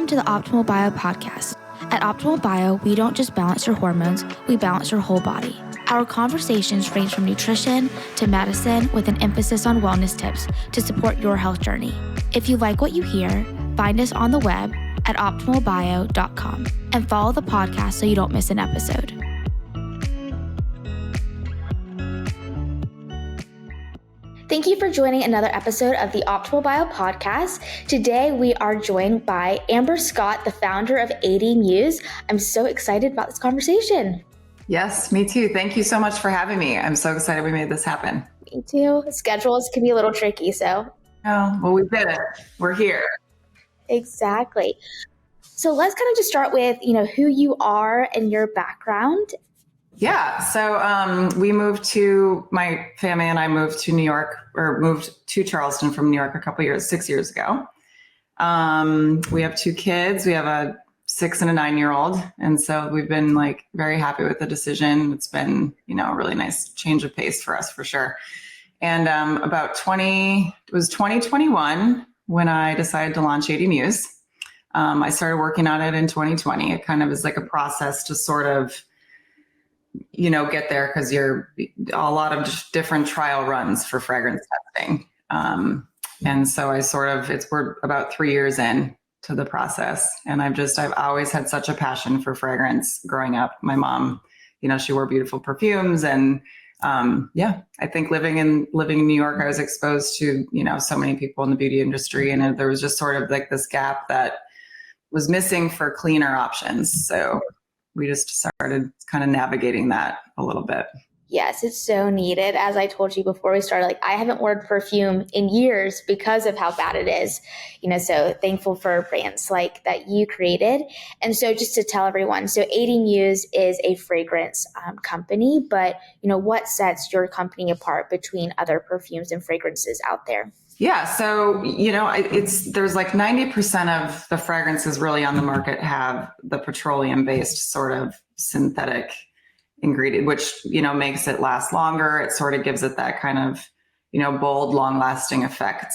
Welcome to the Optimal Bio podcast. At Optimal Bio, we don't just balance your hormones, we balance your whole body. Our conversations range from nutrition to medicine with an emphasis on wellness tips to support your health journey. If you like what you hear, find us on the web at optimalbio.com and follow the podcast so you don't miss an episode. Thank you for joining another episode of the Optimal Bio podcast. Today, we are joined by Amber Scott, the founder of Muze. I'm so excited about this conversation. Yes, me too. Thank you so much for having me. I'm so excited we made this happen. Me too. Schedules can be a little tricky, so. Oh, well, we did it. We're here. Exactly. So let's kind of just start with, who you are and your background. Yeah. So my family and I moved to New York, or moved to Charleston from New York 6 years ago. We have 2 kids. We have a 6 and a 9-year-old. And so we've been very happy with the decision. It's been, a really nice change of pace for us for sure. And it was 2021 when I decided to launch Muze. I started working on it in 2020. It kind of is like a process to sort of get there, because you're a lot of different trial runs for fragrance testing. And so we're about 3 years in to the process. And I've always had such a passion for fragrance growing up. My mom, she wore beautiful perfumes. And I think living in New York, I was exposed to, so many people in the beauty industry. And there was just sort of this gap that was missing for cleaner options. So we just started kind of navigating that a little bit. Yes, it's so needed. As I told you before we started, I haven't worn perfume in years because of how bad it is. So thankful for brands like that you created. And so just to tell everyone, so Muze is a fragrance company, but what sets your company apart between other perfumes and fragrances out there? Yeah. So, there's 90% of the fragrances really on the market have the petroleum-based sort of synthetic ingredient, which, makes it last longer. It sort of gives it that kind of, bold, long lasting effect.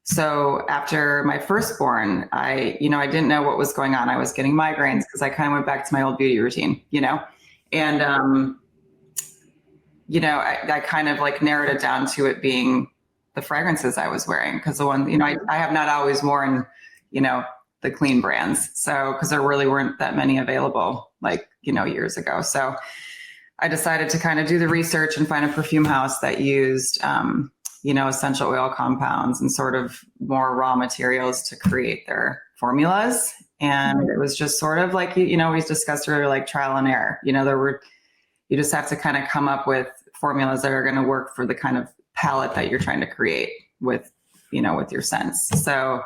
So after my firstborn, I didn't know what was going on. I was getting migraines because I kind of went back to my old beauty routine, and, I kind of narrowed it down to it being the fragrances I was wearing, because the one, I have not always worn, the clean brands. So, because there really weren't that many available, years ago. So I decided to kind of do the research and find a perfume house that used, essential oil compounds and sort of more raw materials to create their formulas. And it was just sort of we discussed earlier, trial and error. You just have to kind of come up with formulas that are going to work for the kind of palette that you're trying to create with your scents. So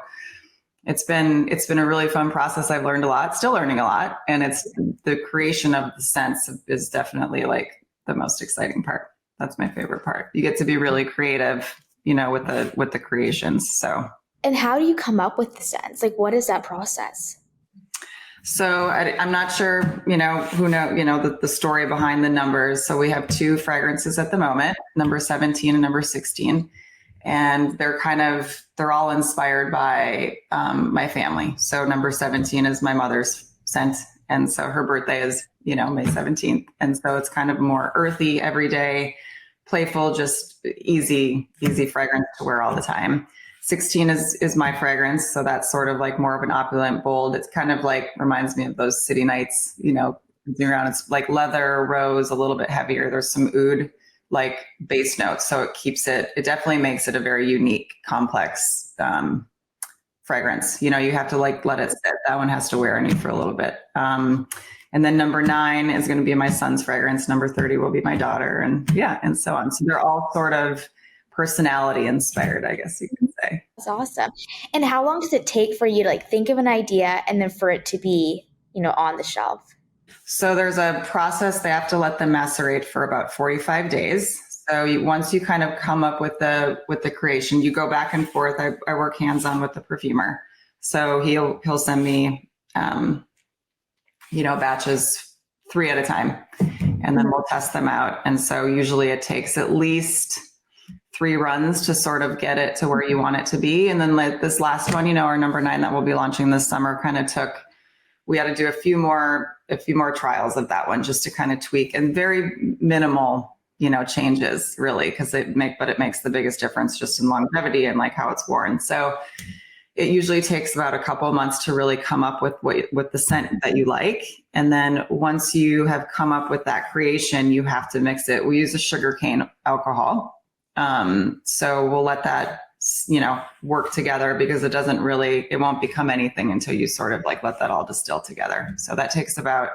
it's been a really fun process. I've learned a lot, still learning a lot. And it's the creation of the scents is definitely the most exciting part. That's my favorite part. You get to be really creative, with the creations. So. And how do you come up with the scents? What is that process? So I'm not sure, who know, the story behind the numbers. So we have 2 fragrances at the moment, number 17 and number 16. And they're all inspired by my family. So number 17 is my mother's scent. And so her birthday is, May 17th. And so it's kind of more earthy, everyday, playful, just easy fragrance to wear all the time. 16 is my fragrance. So that's sort of more of an opulent, bold. It's kind of reminds me of those city nights, around. It's leather, rose, a little bit heavier. There's some oud base notes. So it definitely makes it a very unique, complex fragrance. You have to let it sit. That one has to wear on you for a little bit. And then number 9 is going to be my son's fragrance. Number 30 will be my daughter, and so on. So they're all sort of personality inspired, I guess you can say. That's awesome. And how long does it take for you to think of an idea and then for it to be, on the shelf? So there's a process. They have to let them macerate for about 45 days. So once you kind of come up with the creation, you go back and forth. I work hands-on with the perfumer. So he'll send me, batches 3 at a time, and then we'll test them out. And so usually it takes at least 3 runs to sort of get it to where you want it to be. And then like this last one, our number 9 that we'll be launching this summer kind of we had to do a few more trials of that one just to kind of tweak, and very minimal, changes really, because it makes the biggest difference just in longevity and like how it's worn. So it usually takes about a couple of months to really come up with the scent that you like. And then once you have come up with that creation, you have to mix it. We use a sugarcane alcohol. So we'll let that, work together, because it won't become anything until you sort of like let that all distill together. So that takes about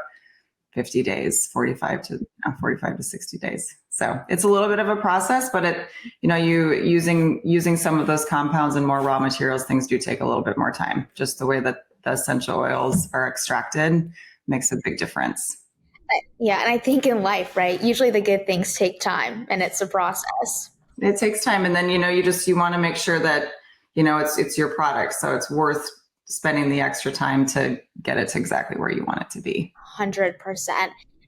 50 days, 45 to 60 days. So it's a little bit of a process, but using some of those compounds and more raw materials, things do take a little bit more time. Just the way that the essential oils are extracted makes a big difference. Yeah. And I think in life, right, usually the good things take time, and it's a process. It takes time. And then, you want to make sure that, it's your product. So it's worth spending the extra time to get it to exactly where you want it to be. 100%.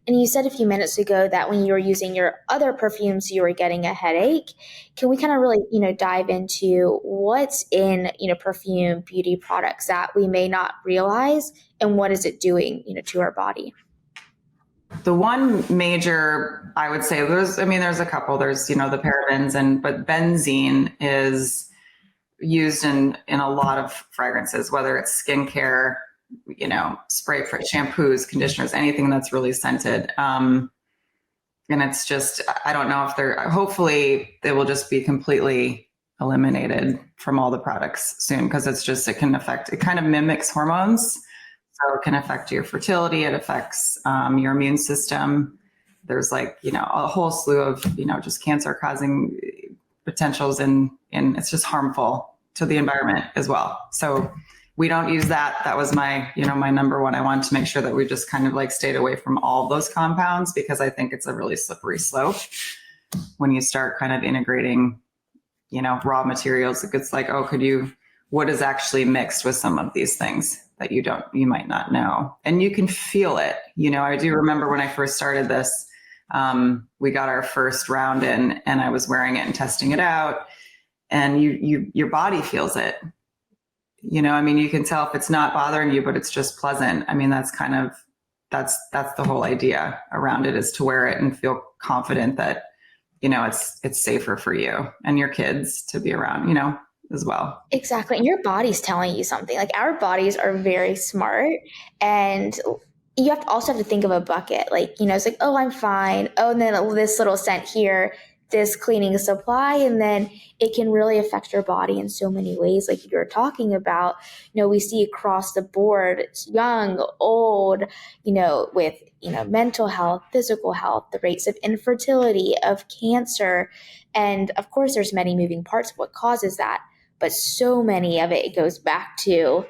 And you said a few minutes ago that when you were using your other perfumes, you were getting a headache. Can we kind of really, dive into what's in, perfume beauty products that we may not realize, and what is it doing, to our body? The one major, I would say, there's a couple. There's, the parabens, but benzene is used in a lot of fragrances, whether it's skincare, spray for shampoos, conditioners, anything that's really scented. And it's just, I don't know if hopefully they will just be completely eliminated from all the products soon, because it kind of mimics hormones. So it can affect your fertility. It affects your immune system. There's a whole slew of, just cancer causing potentials, and it's just harmful to the environment as well. So we don't use that. That was my number one. I wanted to make sure that we just kind of stayed away from all of those compounds, because I think it's a really slippery slope when you start kind of integrating, raw materials. It's like, what is actually mixed with some of these things that you might not know. And you can feel it. I do remember when I first started this, we got our first round in, and I was wearing it and testing it out, and your body feels it. You can tell if it's not bothering you, but it's just pleasant. That's that's the whole idea around it, is to wear it and feel confident that, it's safer for you and your kids to be around, as well. Exactly. And your body's telling you something. Like, our bodies are very smart, and you also have to think of a bucket. It's like, oh, I'm fine. Oh, and then this little scent here, this cleaning supply, and then it can really affect your body in so many ways. Like you were talking about, we see across the board, it's young, old, with, mental health, physical health, the rates of infertility, of cancer. And of course, there's many moving parts of what causes that. But so many of it goes back to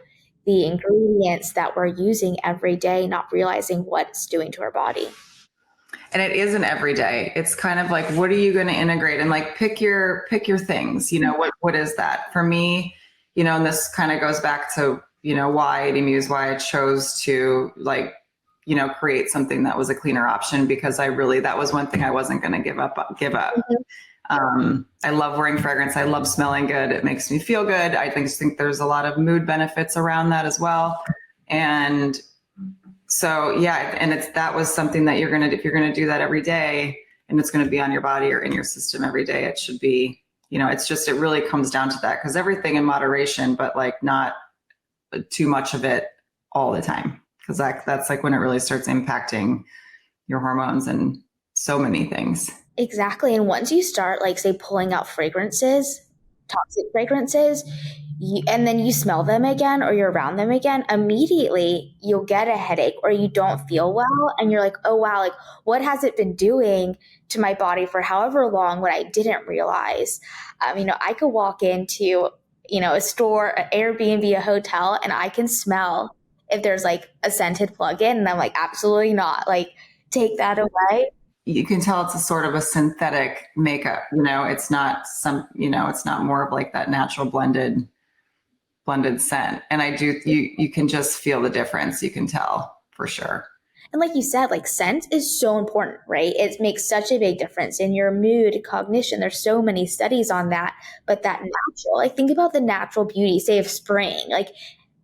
the ingredients that we're using every day, not realizing what it's doing to our body. And it isn't every day. It's kind of like, what are you going to integrate? And pick your things, what is that? For me, and this kind of goes back to, why Muze, why I chose to create something that was a cleaner option, because that was one thing I wasn't going to give up. Mm-hmm. I love wearing fragrance. I love smelling good. It makes me feel good. I think there's a lot of mood benefits around that as well. And so, yeah, and that was something that if you're going to do that every day, and it's going to be on your body or in your system every day, it should be, it really comes down to that, because everything in moderation, but not too much of it all the time. Because that's when it really starts impacting your hormones and so many things. Exactly. And once you start, say, pulling out fragrances, toxic fragrances, and then you smell them again, or you're around them again, immediately you'll get a headache, or you don't feel well. And you're like, oh, wow, what has it been doing to my body for however long, when I didn't realize? I could walk into, a store, an Airbnb, a hotel, and I can smell if there's a scented plug-in, and I'm like, absolutely not. Take that away. You can tell it's a sort of a synthetic makeup, it's not it's not more of that natural blended scent. And you can just feel the difference. You can tell for sure. And like you said, like scent is so important, right? It makes such a big difference in your mood, cognition. There's so many studies on that. But that natural, like think about the natural beauty, say of spring, like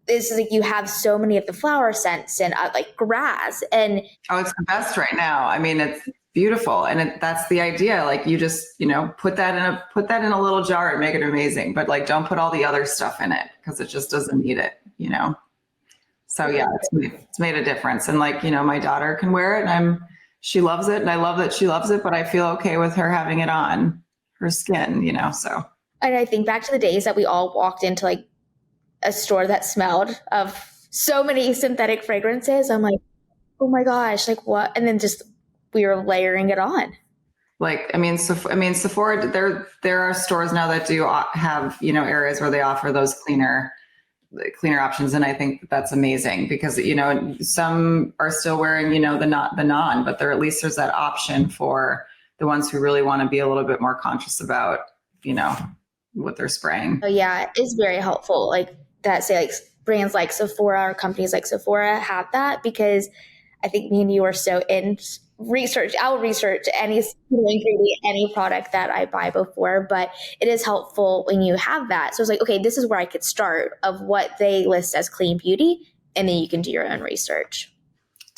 this is like you have so many of the flower scents and like grass and Oh, it's the best right now. I mean, it's beautiful, and that's the idea. Like you just, put that in a little jar and make it amazing. But like, don't put all the other stuff in it because it just doesn't need it. So yeah, it's made a difference. And like, my daughter can wear it, and she loves it, and I love that she loves it. But I feel okay with her having it on her skin. So. and I think back to the days that we all walked into like a store that smelled of so many synthetic fragrances. I'm like, oh my gosh, like what? And then just we were layering it on. Like, Sephora, there are stores now that do have, areas where they offer those cleaner options. And I think that's amazing because, some are still wearing, the non, but there's that option for the ones who really want to be a little bit more conscious about, what they're spraying. So yeah, it's very helpful. Like that, say like brands like Sephora or companies like Sephora have that because I think me and you are so in research. I'll research any ingredient, any product that I buy before, but it is helpful when you have that. So it's like, okay, this is where I could start of what they list as clean beauty, and then you can do your own research.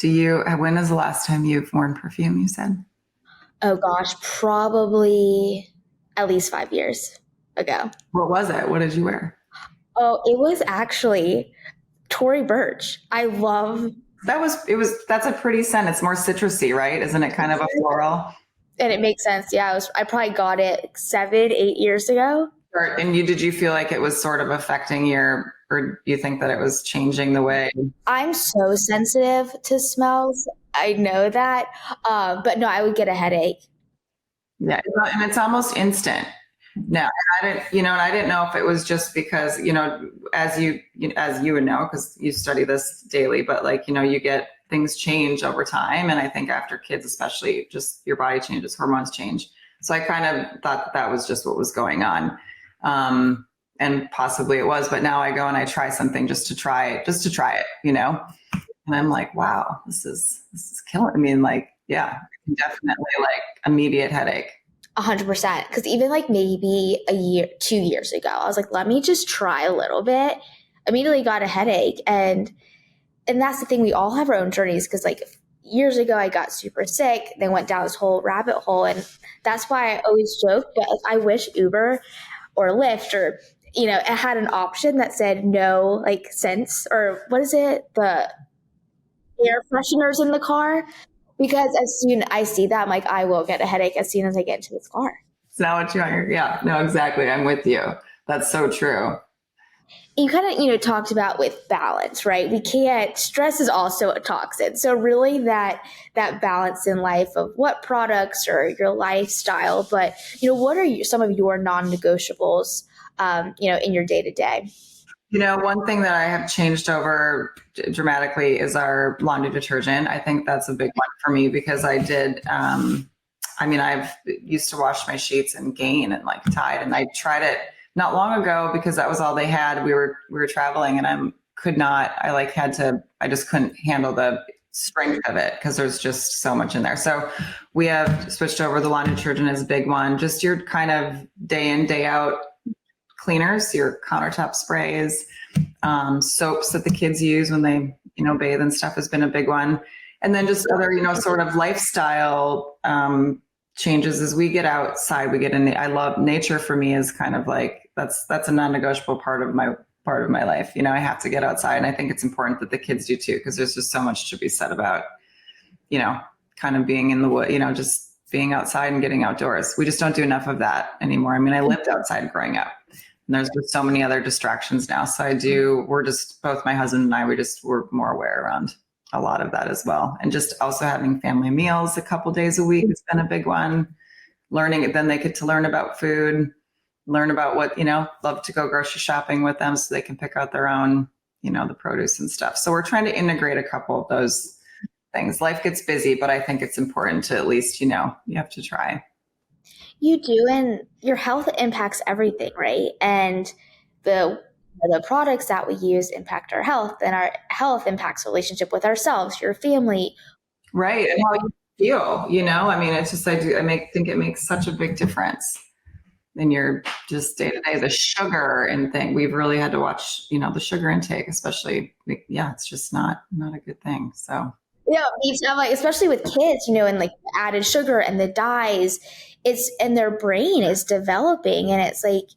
When is the last time you've worn perfume, you said? Oh gosh, probably at least 5 years ago. What was it? What did you wear? Oh, it was actually Tory Burch. I love That's a pretty scent. It's more citrusy, right? Isn't it kind of a floral? and it makes sense. Yeah, I probably got it 7, 8 years ago. And did you feel like it was sort of affecting or do you think that it was changing the way? I'm so sensitive to smells. I know that. But no, I would get a headache. Yeah. And it's almost instant. No, and I didn't know if it was just because, as you would know, because you study this daily, but like, you get things change over time. And I think after kids, especially, just your body changes, hormones change. So I kind of thought that was just what was going on. And possibly it was, but now I go and I try something just to try it, and I'm like, wow, this is killing. I mean, like, yeah, definitely like immediate headache. 100%. Because even like maybe a year, 2 years ago, I was like, let me just try a little bit. Immediately got a headache. And that's the thing. We all have our own journeys. Because like years ago, I got super sick. Then went down this whole rabbit hole. And that's why I always joke that like, I wish Uber or Lyft or, it had an option that said no, like scents or what is it? The air fresheners in the car. Because as soon I see that, I'm like, I will get a headache as soon as I get into this car. It's not what you want. Yeah, no, exactly. I'm with you. That's so true. You kind of, talked about with balance, right? Stress is also a toxin. So really that balance in life of what products or your lifestyle, but, what are some of your non-negotiables, in your day to day? One thing that I have changed over dramatically is our laundry detergent. I think that's a big one for me because I did, I've used to wash my sheets in Gain and like Tide, and I tried it not long ago because that was all they had. We were traveling and I just couldn't handle the strength of it because there's just so much in there. So we have switched over. The laundry detergent is a big one. Just your kind of day in, day out cleaners, your countertop sprays, soaps that the kids use when they, bathe and stuff has been a big one. And then just other, sort of lifestyle changes as we get outside, we get in I love nature. For me is kind of like, that's a non-negotiable part of my life. I have to get outside, and I think it's important that the kids do too, because there's just so much to be said about, kind of being in the wood, just being outside and getting outdoors. We just don't do enough of that anymore. I lived outside growing up. And there's just so many other distractions now. So we're just, both my husband and I, we're more aware around a lot of that as well. And just also having family meals a couple days a week has been a big one. Learning it, then they get to learn about food, learn about what, love to go grocery shopping with them so they can pick out their own, the produce and stuff. So we're trying to integrate a couple of those things. Life gets busy, but I think it's important to at least, you have to try. You do, and your health impacts everything, right? And the products that we use impact our health, and our health impacts relationship with ourselves, your family, Right. And how you feel, I mean, it's just, think it makes such a big difference in your just day to day, the sugar and thing. We've really had to watch, the sugar intake, especially, yeah, it's just not a good thing. So, Yeah, I'm like, especially with kids, and like added sugar and the dyes, and their brain is developing, and it's like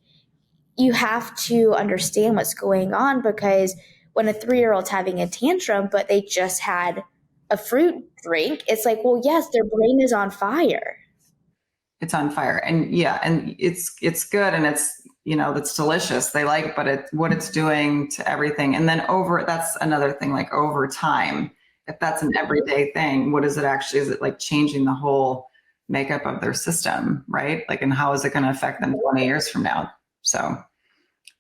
you have to understand what's going on because when a 3-year-old's having a tantrum, but they just had a fruit drink, it's like, well, yes, their brain is on fire. it's on fire, and yeah, and it's good, and it's delicious, they like, but what it's doing to everything. And then that's another thing, like over time, if that's an everyday thing, what is it actually, is it like changing the whole makeup of their system, right? Like, and how is it going to affect them 20 years from now? So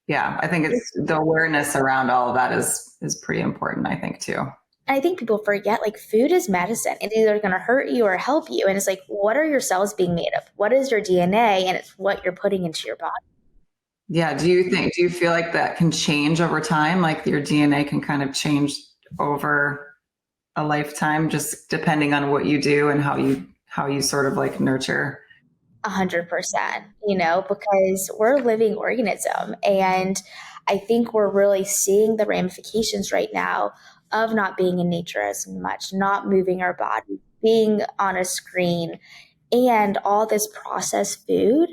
yeah, I think it's the awareness around all of that is pretty important, I think, too. And I think people forget like food is medicine. It's either going to hurt you or help you. And it's like, what are your cells being made of? What is your DNA? And it's what you're putting into your body. Yeah. Do you feel like that can change over time? Like your DNA can kind of change over a lifetime, just depending on what you do and how you sort of like nurture. 100%, because we're a living organism. And I think we're really seeing the ramifications right now of not being in nature as much, not moving our body, being on a screen, and all this processed food.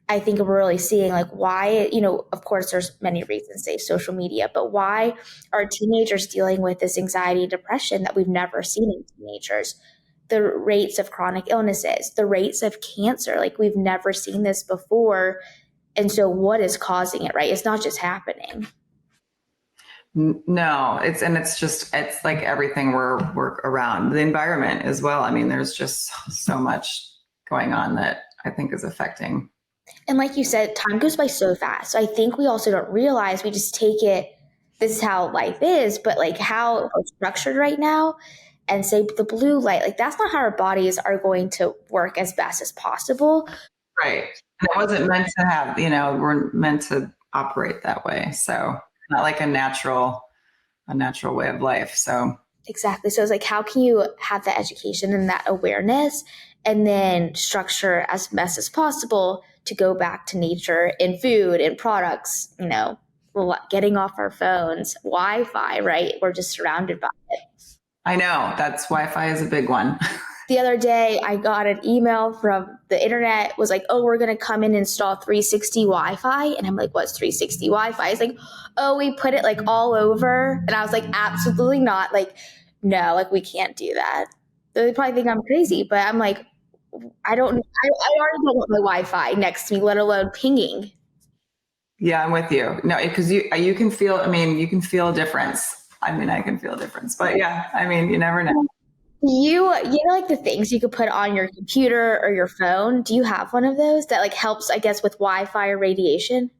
I think we're really seeing like why, of course, there's many reasons, say social media, but why are teenagers dealing with this anxiety and depression that we've never seen in teenagers? The rates of chronic illnesses, the rates of cancer, like we've never seen this before. And so what is causing it, right? It's not just happening. No, it's like everything we're around, the environment as well. I mean, there's just so much going on that I think is affecting. And like you said, time goes by so fast. So I think we also don't realize, we just take it, this is how life is, but like how it's structured right now, and say the blue light, like that's not how our bodies are going to work as best as possible. Right. And it wasn't meant to have, we're meant to operate that way. So not like a natural way of life. So Exactly. So it's like, how can you have that education and that awareness and then structure as best as possible to go back to nature in food and products, getting off our phones, Wi-Fi, right? We're just surrounded by it. I know that's Wi-Fi is a big one. The other day, I got an email from the internet, was like, oh, we're going to come in and install 360 Wi-Fi. And I'm like, what's 360 Wi-Fi? It's like, oh, we put it like all over. And I was like, absolutely not. Like, no, like we can't do that. They probably think I'm crazy, but I'm like, I already don't want my Wi-Fi next to me, let alone pinging. Yeah, I'm with you. No, because you can feel. I mean, you can feel a difference. I mean, I can feel a difference. But yeah, I mean, you never know. Like the things you could put on your computer or your phone. Do you have one of those that like helps, I guess, with Wi-Fi or radiation?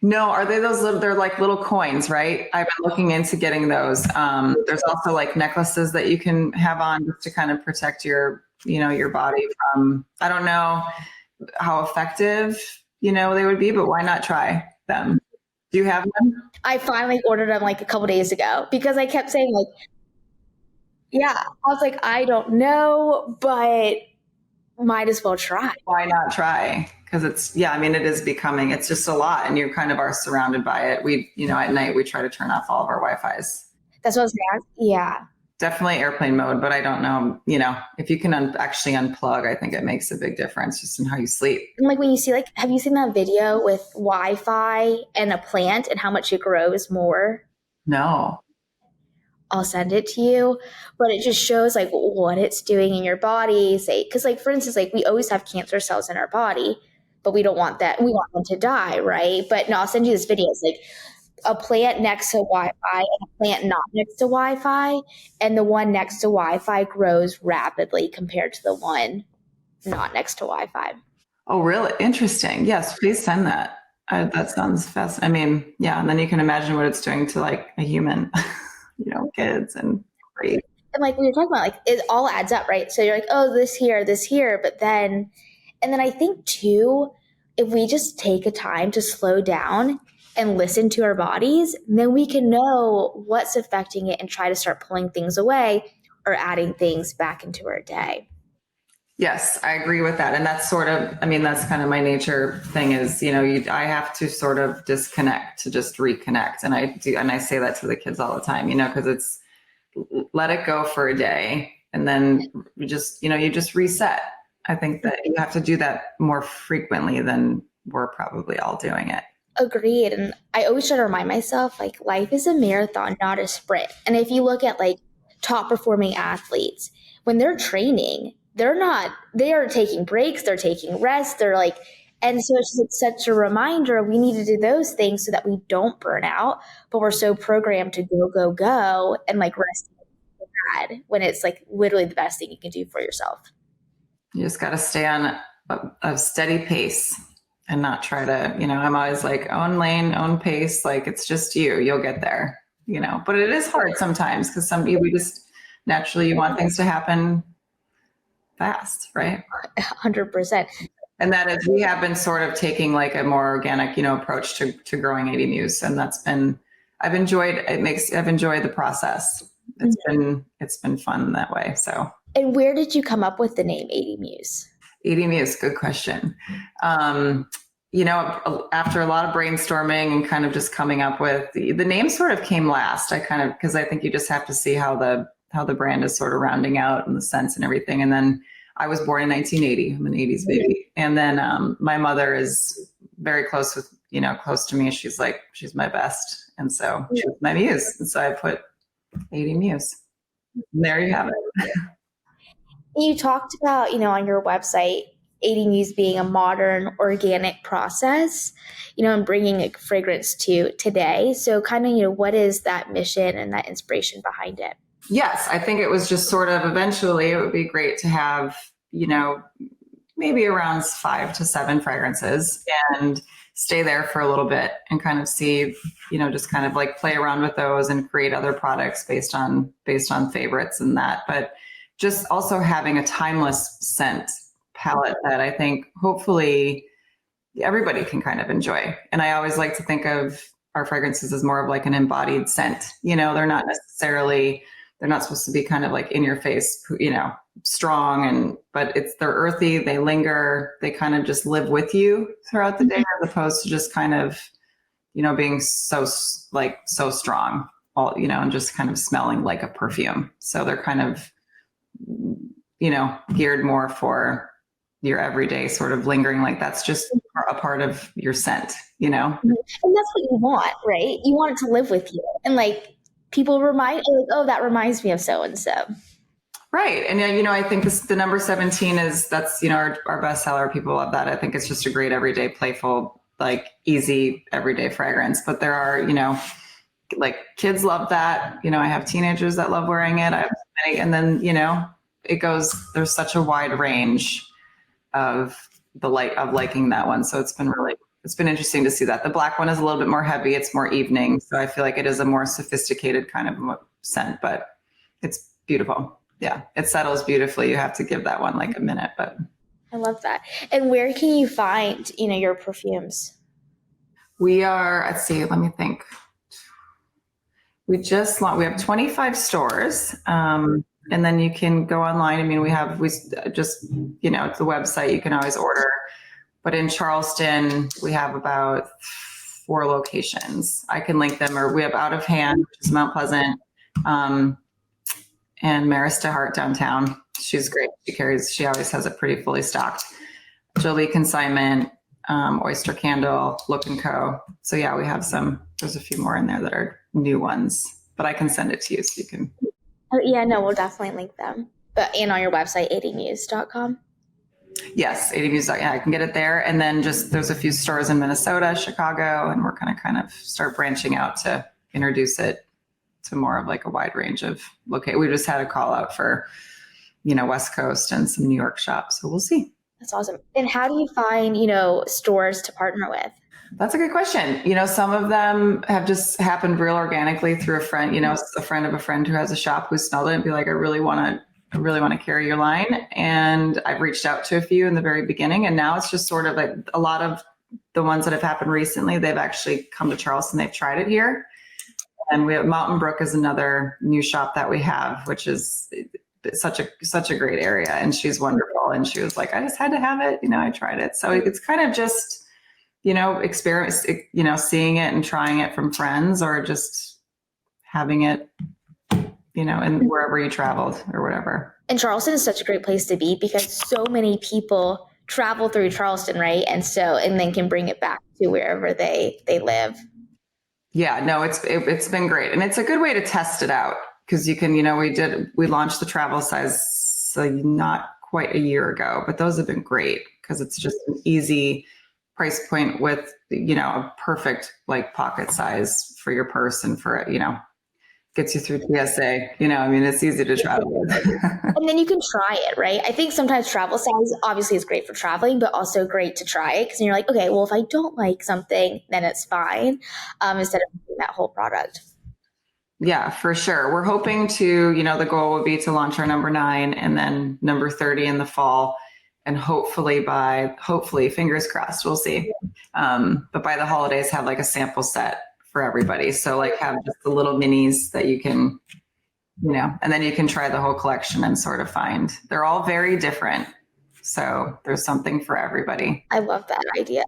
No, are they those little? They're like little coins, right? I've been looking into getting those. There's also like necklaces that you can have on just to kind of protect your body from. I don't know how effective they would be, but why not try them? Do you have them? I finally ordered them like a couple days ago because I kept saying like, yeah, I was like, I don't know, but might as well try. Why not try? Because yeah, I mean, it's just a lot, and you kind of are surrounded by it. At night we try to turn off all of our Wi-Fis. That's what I was saying. Yeah. Definitely airplane mode, but I don't know, if you can actually unplug, I think it makes a big difference just in how you sleep. And like when you see like, have you seen that video with Wi-Fi and a plant and how much it grows more? No. I'll send it to you, but it just shows like what it's doing in your body. Say, because like for instance, like we always have cancer cells in our body, but we don't want that. We want them to die, right? But no, I'll send you this video. It's like a plant next to Wi-Fi and a plant not next to Wi-Fi, and the one next to Wi-Fi grows rapidly compared to the one not next to Wi-Fi. Oh, really? Interesting. Yes, please send that. That sounds fast. I mean, yeah, and then you can imagine what it's doing to like a human, kids and great. And like we were talking about, like it all adds up, right? So you're like, oh, this here, but then, and then I think too, if we just take a time to slow down and listen to our bodies, then we can know what's affecting it and try to start pulling things away are adding things back into our day. Yes, I agree with that. And that's sort of, I mean, that's kind of my nature thing is, I have to sort of disconnect to just reconnect. And I do, and I say that to the kids all the time, because it's let it go for a day and then you just reset. I think that you have to do that more frequently than we're probably all doing it. Agreed. And I always try to remind myself, like, life is a marathon, not a sprint. And if you look at like top performing athletes, when they're training, they are taking breaks, they're taking rest, and so it's just such a reminder we need to do those things so that we don't burn out, but we're so programmed to go, go, go, and like rest bad when it's like literally the best thing you can do for yourself. You just got to stay on a steady pace and not try to, I'm always like own lane, own pace. Like it's just you'll get there, but it is hard sometimes because we just naturally, you want things to happen fast, right? 100%. And that is, we have been sort of taking like a more organic, approach to growing 80 Muze. And I've enjoyed the process. It's been fun that way. So. And where did you come up with the name 80 Muze? 80 Muze, good question. After a lot of brainstorming and kind of just coming up with the name sort of came last. Because I think you just have to see how the brand is sort of rounding out and the scents and everything. And then I was born in 1980. I'm an 80s baby. And then my mother is very close to me. She's my best. And so she was my muse. And so I put 80 Muze. And there you have it. You talked about, on your website, 80 Muze being a modern organic process, and bringing a fragrance to today. So kind of, what is that mission and that inspiration behind it? Yes, I think it was just sort of eventually it would be great to have, maybe around 5 to 7 fragrances and stay there for a little bit and kind of see, just kind of like play around with those and create other products based on favorites and that. But just also having a timeless scent palette that I think hopefully everybody can kind of enjoy. And I always like to think of our fragrances as more of like an embodied scent. They're not supposed to be kind of like in your face, strong, but they're earthy, they linger, they kind of just live with you throughout the day as opposed to just kind of, being so strong, and just kind of smelling like a perfume. So they're kind of, geared more for your everyday sort of lingering, like that's just a part of your scent, And that's what you want, right? You want it to live with you. And like people remind you, like, oh, that reminds me of so-and-so. Right. And, I think the number 17 that's our bestseller. People love that. I think it's just a great everyday, playful, like easy everyday fragrance. But there are, like kids love that. I have teenagers that love wearing it. I have many, and then, there's such a wide range of liking that one. So it's been interesting to see that. The black one is a little bit more heavy. It's more evening. So I feel like it is a more sophisticated kind of scent, but it's beautiful. Yeah. It settles beautifully. You have to give that one like a minute, but. I love that. And where can you find, your perfumes? We are, let's see, let me think. We have 25 stores. And then you can go online. I mean, we just, it's the website, you can always order. But in Charleston, we have about 4 locations. I can link them, or we have Out of Hand, which is Mount Pleasant, and Maris DeHart downtown. She's great. She always has it pretty fully stocked. Jolie Consignment, Oyster Candle, Look & Co. So yeah, we have there's a few more in there that are new ones, but I can send it to you so you can. Oh, yeah, no, we'll definitely link them. And on your website, 80muze.com. Yes, 80muze. Yeah, I can get it there. And then there's a few stores in Minnesota, Chicago, and we're going to kind of start branching out to introduce it to more of like a wide range of locations. We just had a call out for, West Coast and some New York shops. So we'll see. That's awesome. And how do you find, stores to partner with? That's a good question. Some of them have just happened real organically through a friend, a friend of a friend who has a shop who smelled it and be like, I really want to carry your line. And I've reached out to a few in the very beginning. And now it's just sort of like a lot of the ones that have happened recently, they've actually come to Charleston. They've tried it here. And we have Mountain Brook is another new shop that we have, which is such a great area. And she's wonderful. And she was like, I just had to have it. I tried it. So it's kind of just, experience, seeing it and trying it from friends or just having it, and wherever you traveled or whatever. And Charleston is such a great place to be because so many people travel through Charleston, right? And then can bring it back to wherever they live. Yeah, no, it's been great. And it's a good way to test it out because you can, we launched the travel size not quite a year ago, but those have been great because it's just an easy price point with, a perfect like pocket size for your purse and for, gets you through TSA, it's easy to travel with. And then you can try it, right? I think sometimes travel size obviously is great for traveling, but also great to try it because you're like, okay, well, if I don't like something, then it's fine, instead of making that whole product. Yeah, for sure. We're hoping to, the goal would be to launch our number 9 and then number 30 in the fall. And hopefully, fingers crossed, we'll see. But by the holidays, have like a sample set for everybody. So like have just the little minis that you can, and then you can try the whole collection and sort of find. They're all very different. So there's something for everybody. I love that idea.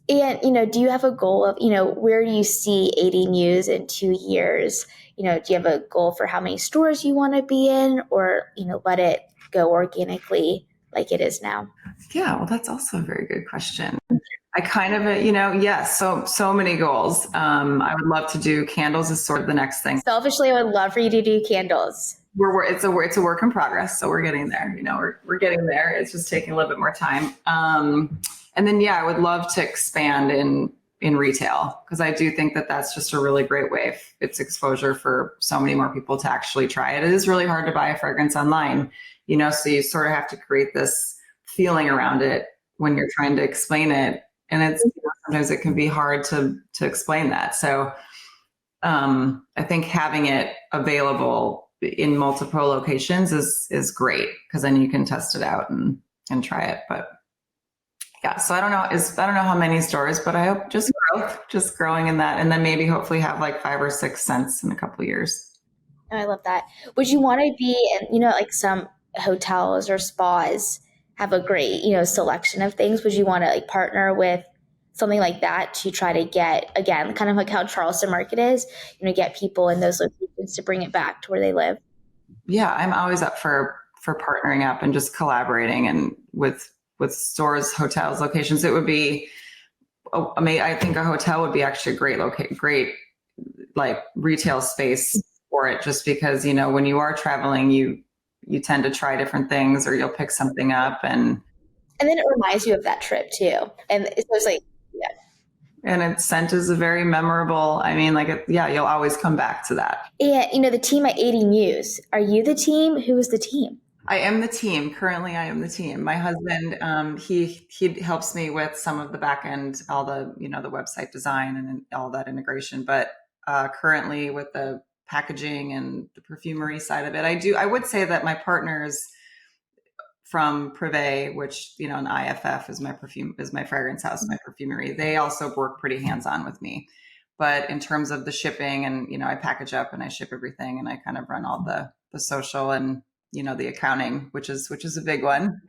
And, do you have a goal of, where do you see 80 Muze in 2 years? Do you have a goal for how many stores you want to be in or, let it go organically like it is now? Yeah, well, that's also a very good question. I kind of, yes, so many goals. I would love to do candles is sort of the next thing. Selfishly, I would love for you to do candles. It's a work in progress. So we're getting there, we're getting there. It's just taking a little bit more time. And then, I would love to expand in retail because I do think that that's just a really great way. It's exposure for so many more people to actually try it. It is really hard to buy a fragrance online, so you sort of have to create this feeling around it when you're trying to explain it. And it's sometimes it can be hard to explain that. So I think having it available in multiple locations is great because then you can test it out and try it. But yeah, so I don't know how many stores, but I hope just growing in that, and then maybe hopefully have like 5 or 6 scents in a couple of years. Oh, I love that. Would you want to be in, like some hotels or spas have a great, selection of things? Would you want to like partner with something like that to try to get, again, kind of like how Charleston Market is, get people in those locations to bring it back to where they live? Yeah, I'm always up for partnering up and just collaborating and with stores, hotels, locations. It would be, I think a hotel would be actually a great like retail space for it, just because, when you are traveling, you tend to try different things or you'll pick something up and then it reminds you of that trip too. And so it's like, yeah. And scent is a very memorable, you'll always come back to that. And, the team at 80 Muze, are you the team? Who is the team? I am the team. Currently, I am the team. My husband, he helps me with some of the back end, all the, the website design and all that integration. But currently with the packaging and the perfumery side of it, I would say that my partners from Privé, which, an IFF is my fragrance house, my perfumery, they also work pretty hands-on with me. But in terms of the shipping and, I package up and I ship everything and I kind of run all the social and, the accounting, which is a big one,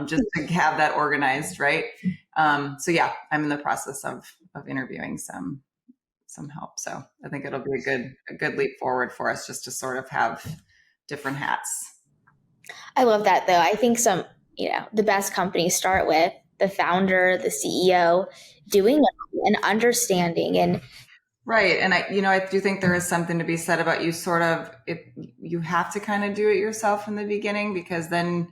just to have that organized. Right. So yeah, I'm in the process of interviewing some help. So I think it'll be a good leap forward for us just to sort of have different hats. I love that though. I think the best companies start with the founder, the CEO doing it and understanding and right. And I do think there is something to be said about you have to kind of do it yourself in the beginning, because then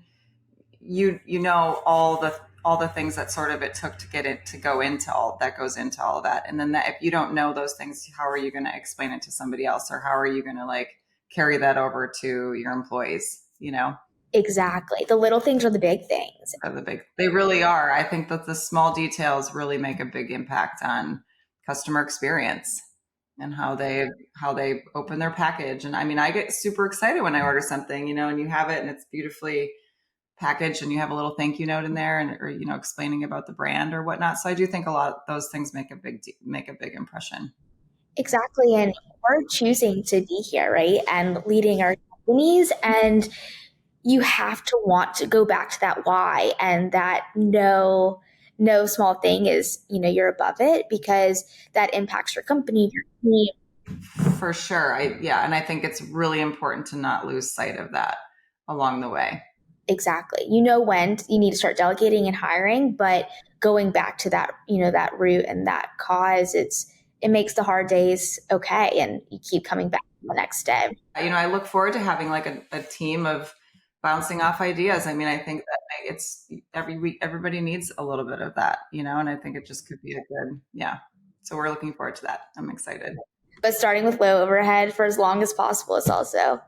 you know all the things that sort of it took to get it to go into all that goes into all of that. And then if you don't know those things, how are you going to explain it to somebody else, or how are you going to like carry that over to your employees? Exactly. The little things are the big things. They really are. I think that the small details really make a big impact on customer experience and how they open their package. And I get super excited when I order something, and you have it and it's beautifully packaged and you have a little thank you note in there or explaining about the brand or whatnot. So I do think a lot of those things make a big impression. Exactly. And we're choosing to be here, right? And leading our companies. And you have to want to go back to that why, and that no small thing is, you're above it, because that impacts your company, your team. For sure. And I think it's really important to not lose sight of that along the way. Exactly. When you need to start delegating and hiring, but going back to that, that root and that cause, it makes the hard days okay, and you keep coming back the next day. I look forward to having like a team of bouncing off ideas. I mean, I think that it's every week, everybody needs a little bit of that, and I think it just could be a good, yeah. So we're looking forward to that. I'm excited. But starting with low overhead for as long as possible is also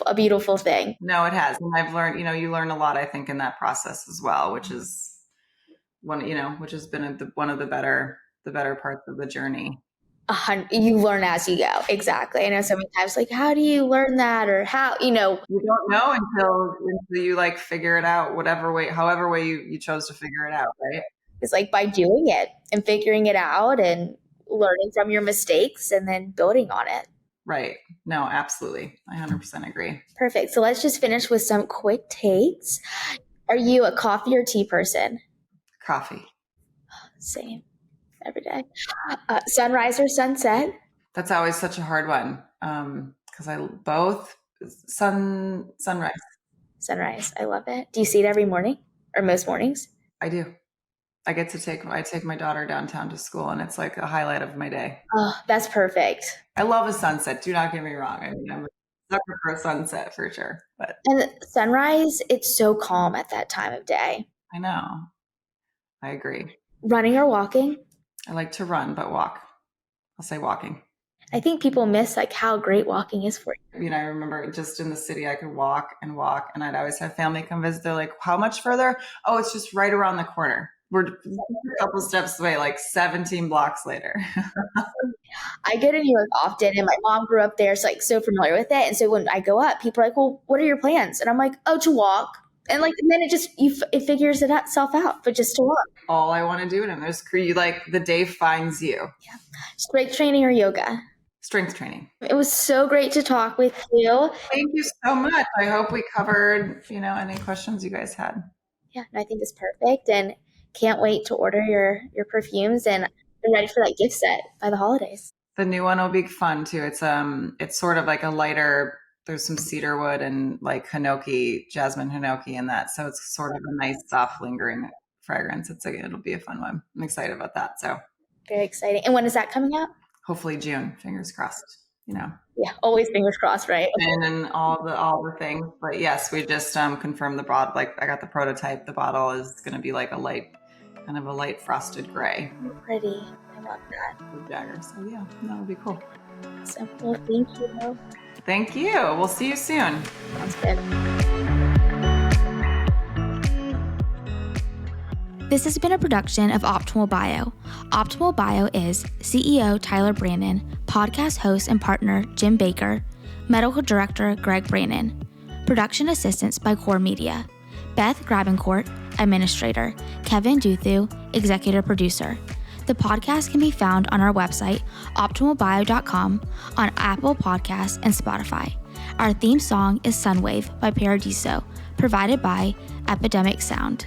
a beautiful thing. No, it has. And I've learned, you learn a lot, I think, in that process as well, which is which has been one of the better parts of the journey. You learn as you go. Exactly. I know so many times, like, how do you learn that? Or how, You don't know until you like figure it out, however way you chose to figure it out, right? It's like by doing it and figuring it out and learning from your mistakes and then building on it. Right. No, absolutely. I 100% agree. Perfect. So let's just finish with some quick takes. Are you a coffee or tea person? Coffee. Same. Every day. Sunrise or sunset? That's always such a hard one. Because both sunrise. Sunrise. I love it. Do you see it every morning or most mornings? I do. I take my daughter downtown to school, and it's like a highlight of my day. Oh, that's perfect. I love a sunset. Do not get me wrong. I mean, I'm a sucker for a sunset for sure. And sunrise, it's so calm at that time of day. I know. I agree. Running or walking? I like to run, but walk. I'll say walking. I think people miss like how great walking is for you. I remember just in the city, I could walk, and I'd always have family come visit. They're like, how much further? Oh, it's just right around the corner. We're a couple steps away, like 17 blocks later. I go to New York often, and my mom grew up there, so so familiar with it. And so when I go up, people are like, well, what are your plans? And I'm like, oh, to walk. And then it figures itself out, but just to walk. All I want to do, and there's the day finds you. Yeah. Strength training or yoga? Strength training. It was so great to talk with you. Thank you so much. I hope we covered, any questions you guys had. Yeah, I think it's perfect, and can't wait to order your perfumes, and I'm ready for that gift set by the holidays. The new one will be fun too. It's sort of like a lighter. There's some cedarwood and like jasmine hinoki in that, so it's sort of a nice, soft, lingering fragrance. It'll be a fun one. I'm excited about that. So very exciting. And when is that coming out? Hopefully June. Fingers crossed. Yeah, always fingers crossed, right? And all the things. But yes, we just confirmed the bottle. Like I got the prototype. The bottle is going to be like a light frosted gray. Pretty. I love that. Jagger. So yeah, that would be cool. Awesome. Well, thank you. Thank you. We'll see you soon. Sounds good. This has been a production of Optimal Bio. Optimal Bio is CEO Tyler Brandon, podcast host and partner Jim Baker, medical director Greg Brandon, production assistance by Core Media, Beth Grabencourt, administrator, Kevin Duthu, executive producer. The podcast can be found on our website, optimalbio.com, on Apple Podcasts and Spotify. Our theme song is Sunwave by Paradiso, provided by Epidemic Sound.